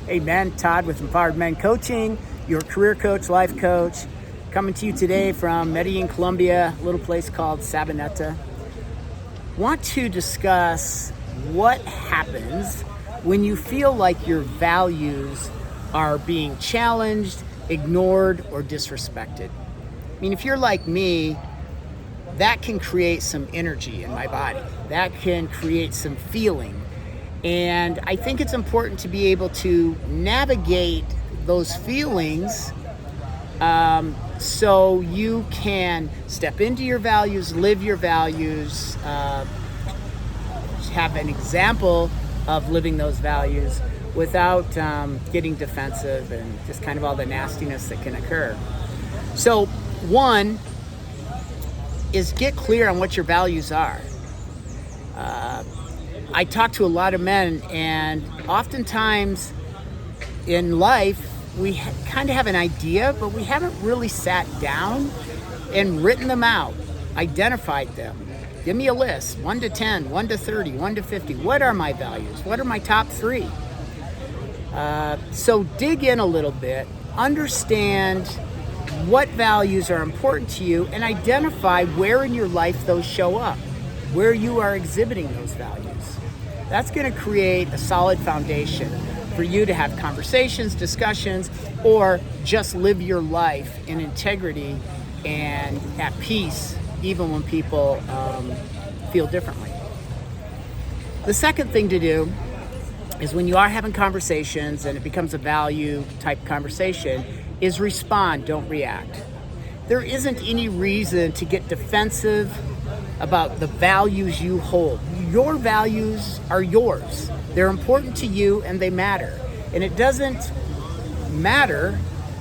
Hey man, Todd with Empowered Men Coaching, your career coach, life coach, coming to you today from Medellin, Colombia, a little place called Sabaneta. Want to discuss what happens when you feel like your values are being challenged, ignored, or disrespected. I mean, if you're like me, that can create some energy in my body. That can create some feeling. And I think it's important to be able to navigate those feelings so you can step into your values, live your values, have an example of living those values without getting defensive and just kind of all the nastiness that can occur. So one is get clear on what your values are. I talk to a lot of men, and oftentimes in life we kind of have an idea, but we haven't really sat down and written them out, identified them. Give me a list, 1 to 10, 1 to 30, 1 to 50. What are my values? What are my top 3? So dig in a little bit, understand what values are important to you, and identify where in your life those show up, where you are exhibiting those values. That's going to create a solid foundation for you to have conversations, discussions, or just live your life in integrity and at peace, even when people feel differently. The second thing to do is when you are having conversations and it becomes a value type conversation, is respond, don't react. There isn't any reason to get defensive about the values you hold. Your values are yours. They're important to you and they matter. And it doesn't matter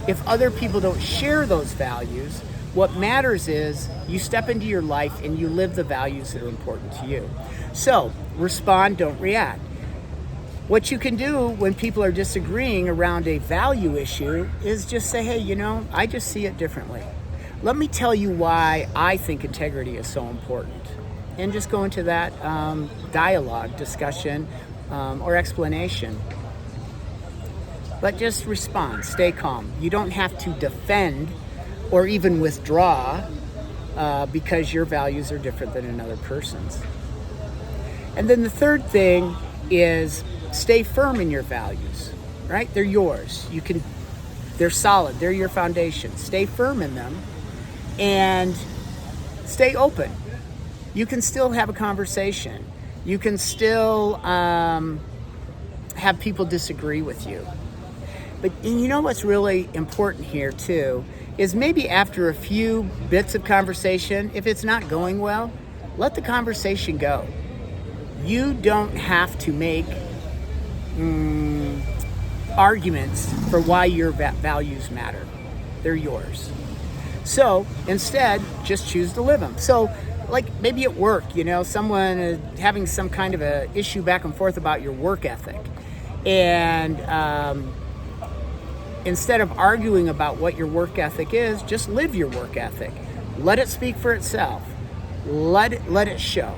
if other people don't share those values. What matters is you step into your life and you live the values that are important to you. So respond, don't react. What you can do when people are disagreeing around a value issue is just say, hey, I just see it differently. Let me tell you why I think integrity is so important. And just go into that dialogue, discussion, or explanation. But just respond, stay calm. You don't have to defend or even withdraw because your values are different than another person's. And then the third thing is stay firm in your values, right? They're yours. They're solid. They're your foundation. Stay firm in them and stay open. You can still have a conversation. You can still have people disagree with you. But you know what's really important here too is maybe after a few bits of conversation, if it's not going well, let the conversation go. You don't have to make arguments for why your values matter. They're yours. So instead, just choose to live them. So like maybe at work, someone is having some kind of a issue back and forth about your work ethic. And instead of arguing about what your work ethic is, just live your work ethic. Let it speak for itself. Let it show.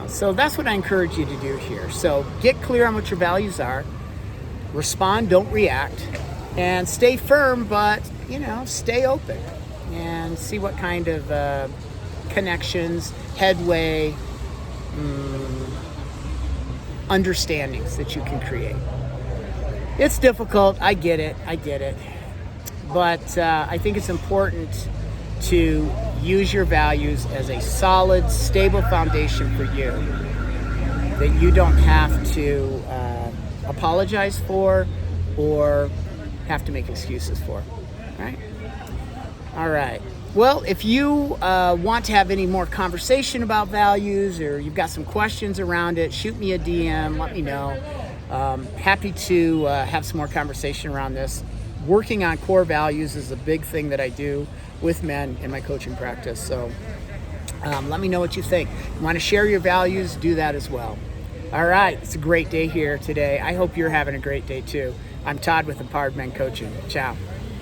So that's what I encourage you to do here. So get clear on what your values are. Respond, don't react. And stay firm, but, stay open. And see what kind of connections, headway, understandings that you can create. It's difficult, I get it, but I think it's important to use your values as a solid, stable foundation for you that you don't have to apologize for or have to make excuses for, right? All right. Well, if you want to have any more conversation about values or you've got some questions around it, shoot me a DM, let me know. Happy to have some more conversation around this. Working on core values is a big thing that I do with men in my coaching practice. So let me know what you think. You want to share your values, do that as well. All right. It's a great day here today. I hope you're having a great day too. I'm Todd with Empowered Men Coaching. Ciao.